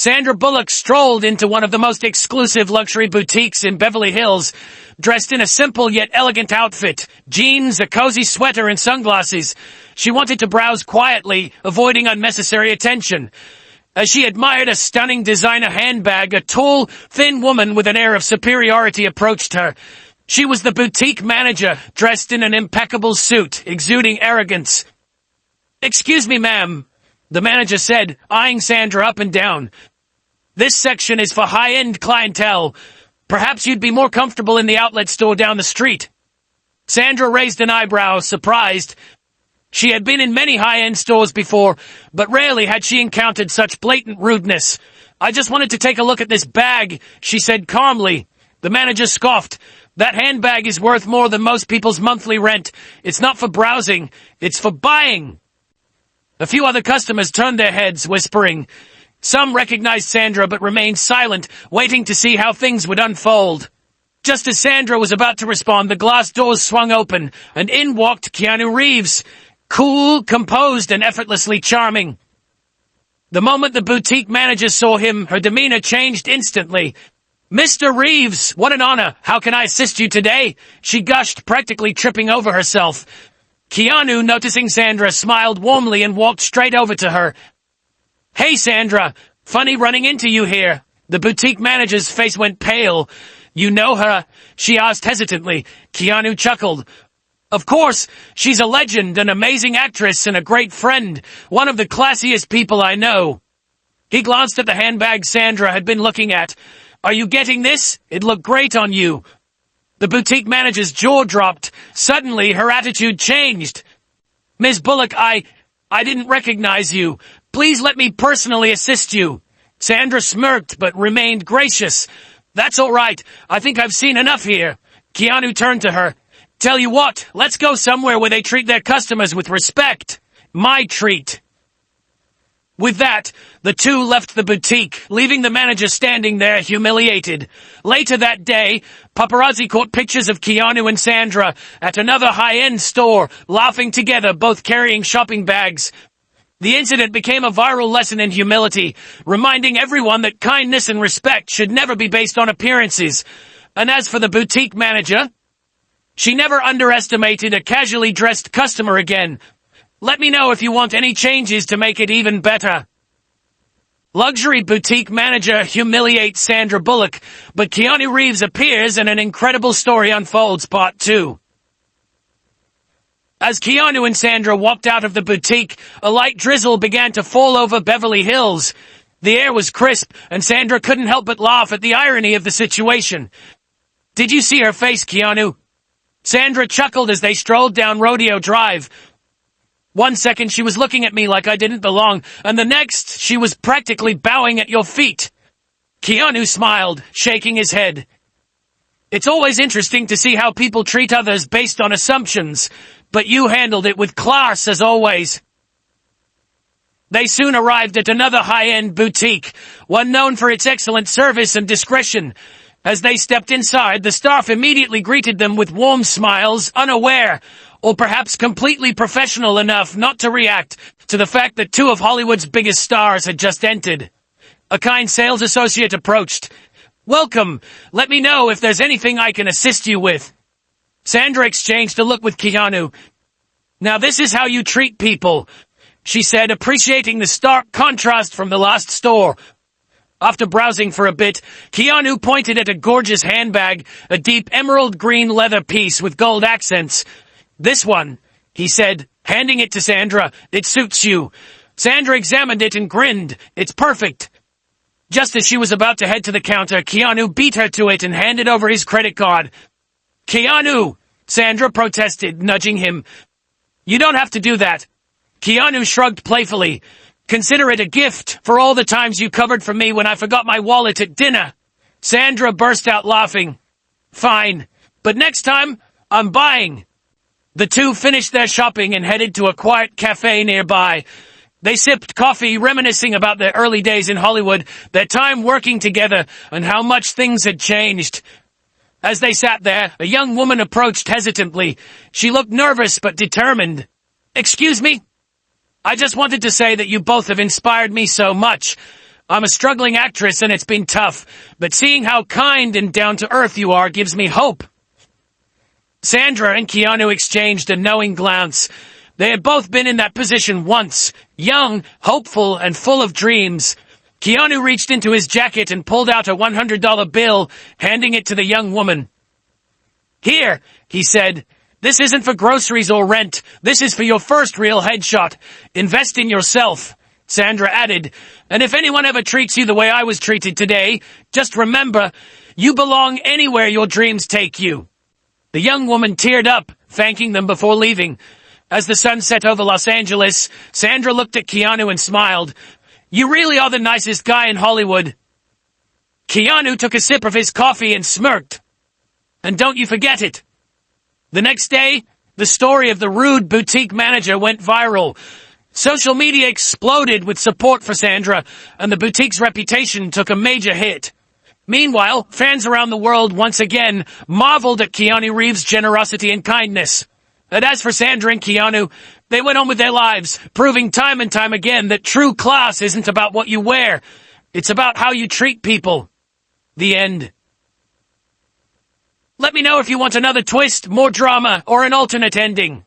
Sandra Bullock strolled into one of the most exclusive luxury boutiques in Beverly Hills, dressed in a simple yet elegant outfit, jeans, a cozy sweater, and sunglasses. She wanted to browse quietly, avoiding unnecessary attention. As she admired a stunning designer handbag, a tall, thin woman with an air of superiority approached her. She was the boutique manager, dressed in an impeccable suit, exuding arrogance. "Excuse me, ma'am," the manager said, eyeing Sandra up and down. "This section is for high-end clientele. Perhaps you'd be more comfortable in the outlet store down the street." Sandra raised an eyebrow, surprised. She had been in many high-end stores before, but rarely had she encountered such blatant rudeness. "I just wanted to take a look at this bag," she said calmly. The manager scoffed. "That handbag is worth more than most people's monthly rent. It's not for browsing, it's for buying." A few other customers turned their heads, whispering. Some recognized Sandra but remained silent, waiting to see how things would unfold. Just as Sandra was about to respond, the glass doors swung open, and in walked Keanu Reeves. Cool, composed, and effortlessly charming. The moment the boutique manager saw him, her demeanor changed instantly. "Mr. Reeves, what an honor! How can I assist you today?" she gushed, practically tripping over herself. Keanu, noticing Sandra, smiled warmly and walked straight over to her. "Hey, Sandra, funny running into you here." The boutique manager's face went pale. "You know her?" she asked hesitantly. Keanu chuckled. "Of course, she's a legend, an amazing actress, and a great friend, one of the classiest people I know." He glanced at the handbag Sandra had been looking at. "Are you getting this? It looked great on you." The boutique manager's jaw dropped. Suddenly, her attitude changed. "Ms. Bullock, I didn't recognize you. Please let me personally assist you." Sandra smirked, but remained gracious. "That's all right. I think I've seen enough here." Keanu turned to her. "Tell you what, let's go somewhere where they treat their customers with respect. My treat." With that, the two left the boutique, leaving the manager standing there humiliated. Later that day, paparazzi caught pictures of Keanu and Sandra at another high-end store, laughing together, both carrying shopping bags. The incident became a viral lesson in humility, reminding everyone that kindness and respect should never be based on appearances. And as for the boutique manager, she never underestimated a casually dressed customer again. Let me know if you want any changes to make it even better. Luxury boutique manager humiliates Sandra Bullock, but Keanu Reeves appears and an incredible story unfolds. Part 2. As Keanu and Sandra walked out of the boutique, a light drizzle began to fall over Beverly Hills. The air was crisp, and Sandra couldn't help but laugh at the irony of the situation. "Did you see her face, Keanu?" Sandra chuckled as they strolled down Rodeo Drive. "One second she was looking at me like I didn't belong, and the next she was practically bowing at your feet." Keanu smiled, shaking his head. "It's always interesting to see how people treat others based on assumptions, but you handled it with class as always." They soon arrived at another high-end boutique, one known for its excellent service and discretion. As they stepped inside, the staff immediately greeted them with warm smiles, unaware, or perhaps completely professional enough not to react to the fact that two of Hollywood's biggest stars had just entered. A kind sales associate approached. "Welcome. Let me know if there's anything I can assist you with." Sandra exchanged a look with Keanu. "Now this is how you treat people," she said, appreciating the stark contrast from the last store. After browsing for a bit, Keanu pointed at a gorgeous handbag, a deep emerald green leather piece with gold accents. "This one," he said, handing it to Sandra. "It suits you." Sandra examined it and grinned. "It's perfect." Just as she was about to head to the counter, Keanu beat her to it and handed over his credit card. "Keanu!" Sandra protested, nudging him. "You don't have to do that." Keanu shrugged playfully. "Consider it a gift for all the times you covered for me when I forgot my wallet at dinner." Sandra burst out laughing. "Fine, but next time, I'm buying." The two finished their shopping and headed to a quiet cafe nearby. They sipped coffee, reminiscing about their early days in Hollywood, their time working together, and how much things had changed. As they sat there, a young woman approached hesitantly. She looked nervous but determined. "Excuse me? I just wanted to say that you both have inspired me so much. I'm a struggling actress and it's been tough, but seeing how kind and down-to-earth you are gives me hope." Sandra and Keanu exchanged a knowing glance. They had both been in that position once, young, hopeful, and full of dreams. Keanu reached into his jacket and pulled out a $100 bill, handing it to the young woman. "Here," he said. "This isn't for groceries or rent. This is for your first real headshot. Invest in yourself." Sandra added, "And if anyone ever treats you the way I was treated today, just remember, you belong anywhere your dreams take you." The young woman teared up, thanking them before leaving. As the sun set over Los Angeles, Sandra looked at Keanu and smiled. "You really are the nicest guy in Hollywood." Keanu took a sip of his coffee and smirked. "And don't you forget it." The next day, the story of the rude boutique manager went viral. Social media exploded with support for Sandra, and the boutique's reputation took a major hit. Meanwhile, fans around the world once again marveled at Keanu Reeves' generosity and kindness. And as for Sandra and Keanu, they went on with their lives, proving time and time again that true class isn't about what you wear. It's about how you treat people. The end. Let me know if you want another twist, more drama, or an alternate ending.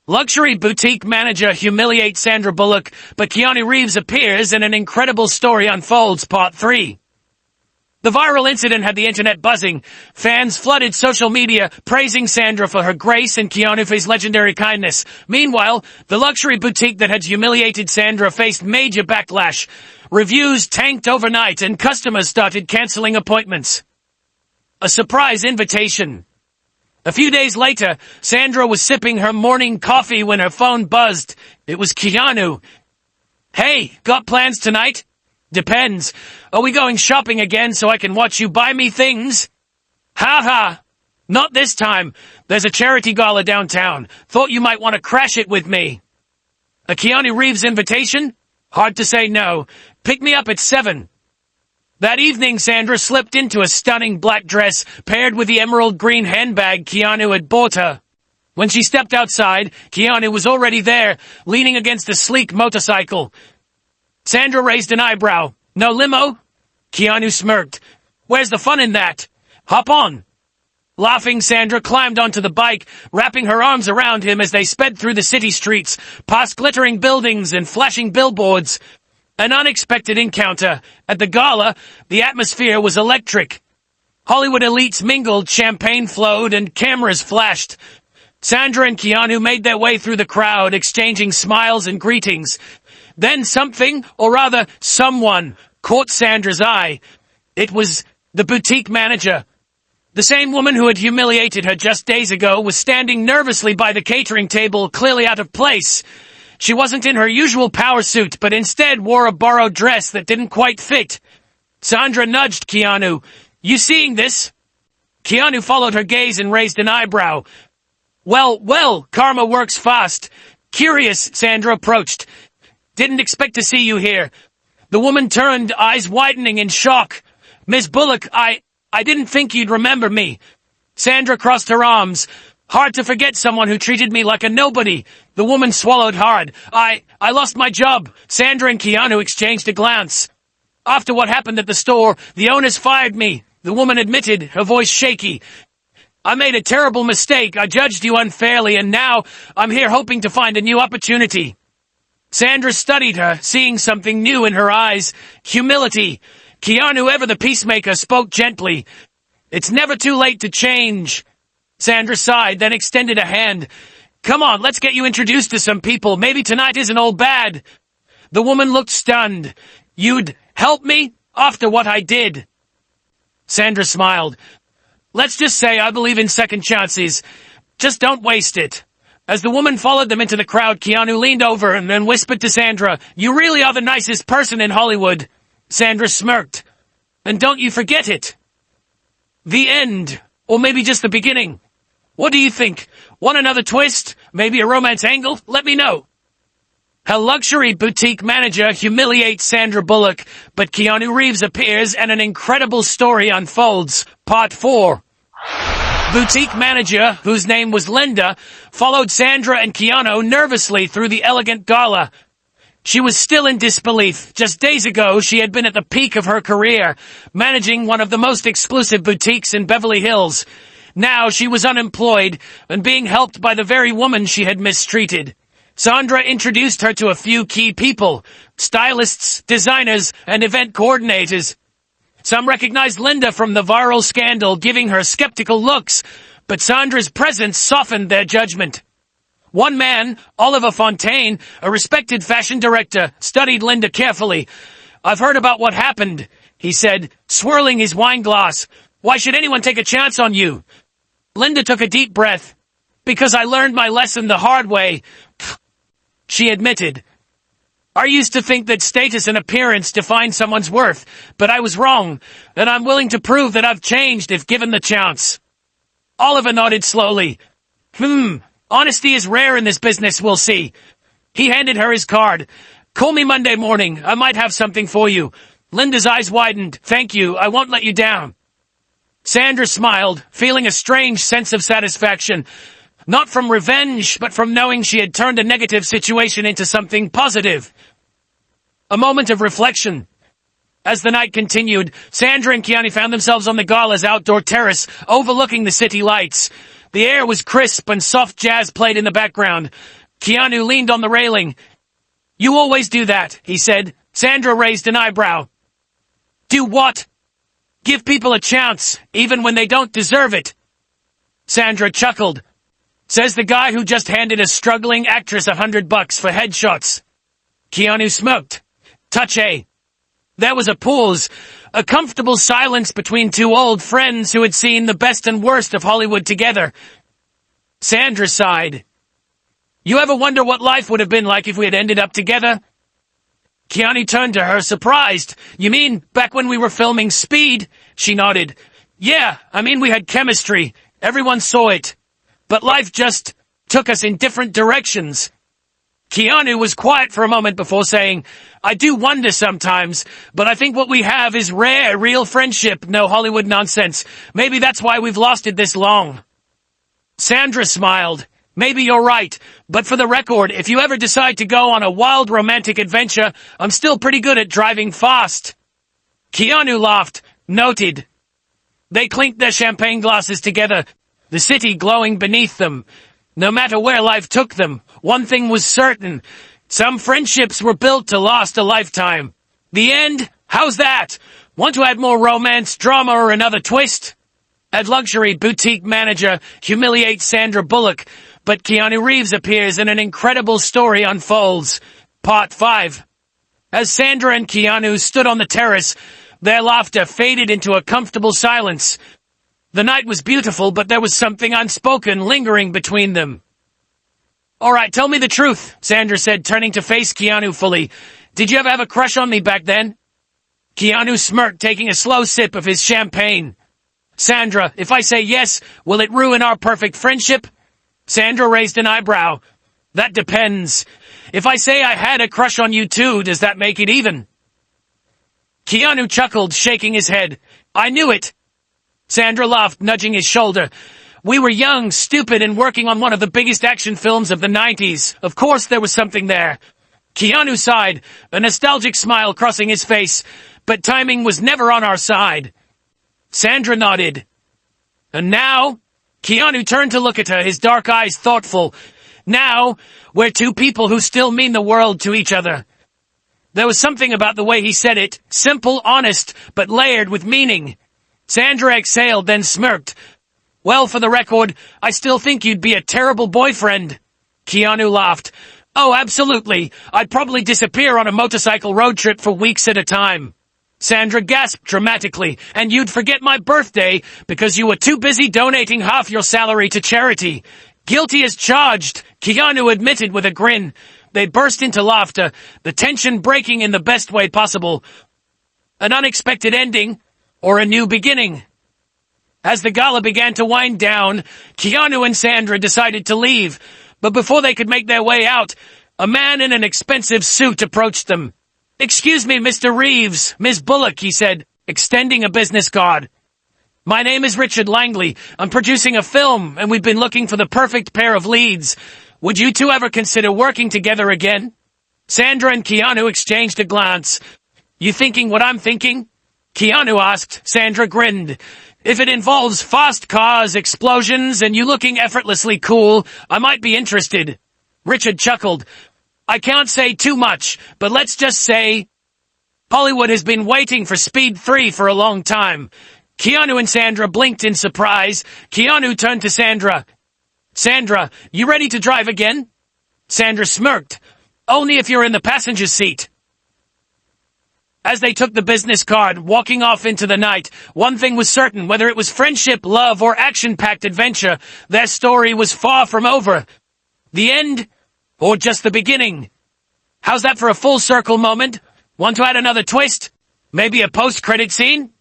Luxury boutique manager humiliates Sandra Bullock, but Keanu Reeves appears and an incredible story unfolds, Part 3. The viral incident had the internet buzzing. Fans flooded social media, praising Sandra for her grace and Keanu for his legendary kindness. Meanwhile, the luxury boutique that had humiliated Sandra faced major backlash. Reviews tanked overnight and customers started canceling appointments. A surprise invitation. A few days later, Sandra was sipping her morning coffee when her phone buzzed. It was Keanu. "Hey, got plans tonight?" "Depends. Are we going shopping again so I can watch you buy me things?" "Ha ha. Not this time. There's a charity gala downtown. Thought you might want to crash it with me." A Keanu Reeves invitation? Hard to say no. "Pick me up at 7. That evening, Sandra slipped into a stunning black dress paired with the emerald green handbag Keanu had bought her. When she stepped outside, Keanu was already there, leaning against a sleek motorcycle. Sandra raised an eyebrow. "No limo?" Keanu smirked. "Where's the fun in that? Hop on." Laughing, Sandra climbed onto the bike, wrapping her arms around him as they sped through the city streets, past glittering buildings and flashing billboards. An unexpected encounter. At the gala, the atmosphere was electric. Hollywood elites mingled, champagne flowed, and cameras flashed. Sandra and Keanu made their way through the crowd, exchanging smiles and greetings. Then something, or rather someone, caught Sandra's eye. It was the boutique manager. The same woman who had humiliated her just days ago was standing nervously by the catering table, clearly out of place. She wasn't in her usual power suit, but instead wore a borrowed dress that didn't quite fit. Sandra nudged Keanu. "You seeing this?" Keanu followed her gaze and raised an eyebrow. Well, karma works fast." Curious, Sandra approached. "Didn't expect to see you here." The woman turned, eyes widening in shock. "Miss Bullock, I didn't think you'd remember me." Sandra crossed her arms. "Hard to forget someone who treated me like a nobody." The woman swallowed hard. I lost my job." Sandra and Keanu exchanged a glance. "After what happened at the store, the owners fired me," the woman admitted, her voice shaky. "I made a terrible mistake. I judged you unfairly, and now I'm here hoping to find a new opportunity." Sandra studied her, seeing something new in her eyes. Humility. Keanu, ever the peacemaker, spoke gently. "It's never too late to change." Sandra sighed, then extended a hand. "Come on, let's get you introduced to some people. Maybe tonight isn't all bad." The woman looked stunned. "You'd help me? After what I did?" Sandra smiled. "Let's just say I believe in second chances. Just don't waste it." As the woman followed them into the crowd, Keanu leaned over and then whispered to Sandra, "You really are the nicest person in Hollywood." Sandra smirked. "And don't you forget it." The end. Or maybe just the beginning. What do you think? Want another twist? Maybe a romance angle? Let me know. Her luxury boutique manager humiliates Sandra Bullock, but Keanu Reeves appears and an incredible story unfolds. Part 4. Boutique manager, whose name was Linda, followed Sandra and Keanu nervously through the elegant gala. She was still in disbelief. Just days ago, she had been at the peak of her career, managing one of the most exclusive boutiques in Beverly Hills. Now she was unemployed and being helped by the very woman she had mistreated. Sandra introduced her to a few key people: stylists, designers, and event coordinators. Some recognized Linda from the viral scandal, giving her skeptical looks, but Sandra's presence softened their judgment. One man, Oliver Fontaine, a respected fashion director, studied Linda carefully. "I've heard about what happened," he said, swirling his wine glass. "Why should anyone take a chance on you?" Linda took a deep breath. "Because I learned my lesson the hard way," she admitted. "I used to think that status and appearance defined someone's worth, but I was wrong, and I'm willing to prove that I've changed if given the chance." Oliver nodded slowly. Honesty is rare in this business, we'll see." He handed her his card. "Call me Monday morning. I might have something for you." Linda's eyes widened. "Thank you. I won't let you down." Sandra smiled, feeling a strange sense of satisfaction. Not from revenge, but from knowing she had turned a negative situation into something positive. A moment of reflection. As the night continued, Sandra and Keanu found themselves on the Gala's outdoor terrace, overlooking the city lights. The air was crisp and soft jazz played in the background. Keanu leaned on the railing. "You always do that," he said. Sandra raised an eyebrow. "Do what?" "Give people a chance, even when they don't deserve it." Sandra chuckled. "Says the guy who just handed a struggling actress $100 for headshots." Keanu smirked. "Touche." There was a pause, a comfortable silence between two old friends who had seen the best and worst of Hollywood together. Sandra sighed. "You ever wonder what life would have been like if we had ended up together?" Keanu turned to her, surprised. "You mean back when we were filming Speed?" She nodded. "Yeah, I mean we had chemistry. Everyone saw it. But life just took us in different directions." Keanu was quiet for a moment before saying, "I do wonder sometimes, but I think what we have is rare, real friendship, no Hollywood nonsense. Maybe that's why we've lasted this long." Sandra smiled. "Maybe you're right, but for the record, if you ever decide to go on a wild romantic adventure, I'm still pretty good at driving fast." Keanu laughed. "Noted." They clinked their champagne glasses together, the city glowing beneath them. No matter where life took them, one thing was certain. Some friendships were built to last a lifetime. The end? How's that? Want to add more romance, drama, or another twist? At luxury boutique manager Humiliates Sandra Bullock, but Keanu Reeves appears and an incredible story unfolds. Part 5. As Sandra and Keanu stood on the terrace, their laughter faded into a comfortable silence. The night was beautiful, but there was something unspoken lingering between them. "All right, tell me the truth," Sandra said, turning to face Keanu fully. "Did you ever have a crush on me back then?" Keanu smirked, taking a slow sip of his champagne. "Sandra, if I say yes, will it ruin our perfect friendship?" Sandra raised an eyebrow. "That depends. If I say I had a crush on you too, does that make it even?" Keanu chuckled, shaking his head. "I knew it." Sandra laughed, nudging his shoulder. "We were young, stupid, and working on one of the biggest action films of the 90s. Of course there was something there." Keanu sighed, a nostalgic smile crossing his face. "But timing was never on our side." Sandra nodded. "And now?" Keanu turned to look at her, his dark eyes thoughtful. "Now, we're two people who still mean the world to each other." There was something about the way he said it, simple, honest, but layered with meaning. Sandra exhaled, then smirked. "Well, for the record, I still think you'd be a terrible boyfriend." Keanu laughed. "Oh, absolutely. I'd probably disappear on a motorcycle road trip for weeks at a time." Sandra gasped dramatically. "And you'd forget my birthday because you were too busy donating half your salary to charity." "Guilty as charged," Keanu admitted with a grin. They burst into laughter, the tension breaking in the best way possible. An unexpected ending, or a new beginning. As the gala began to wind down, Keanu and Sandra decided to leave, but before they could make their way out, a man in an expensive suit approached them. "Excuse me, Mr. Reeves, Miss Bullock," he said, extending a business card. "My name is Richard Langley. I'm producing a film, and we've been looking for the perfect pair of leads. Would you two ever consider working together again?" Sandra and Keanu exchanged a glance. You thinking what I'm thinking? Keanu asked. Sandra grinned. If it involves fast cars, explosions, and you looking effortlessly cool, I might be interested. Richard chuckled. I can't say too much, but let's just say Hollywood has been waiting for Speed 3 for a long time. Keanu and Sandra blinked in surprise. Keanu turned to Sandra. Sandra, you ready to drive again? Sandra smirked. Only if you're in the passenger seat. As they took the business card, walking off into the night, one thing was certain: whether it was friendship, love, or action-packed adventure, their story was far from over. The end? Or just the beginning? How's that for a full circle moment? Want to add another twist? Maybe a post-credit scene?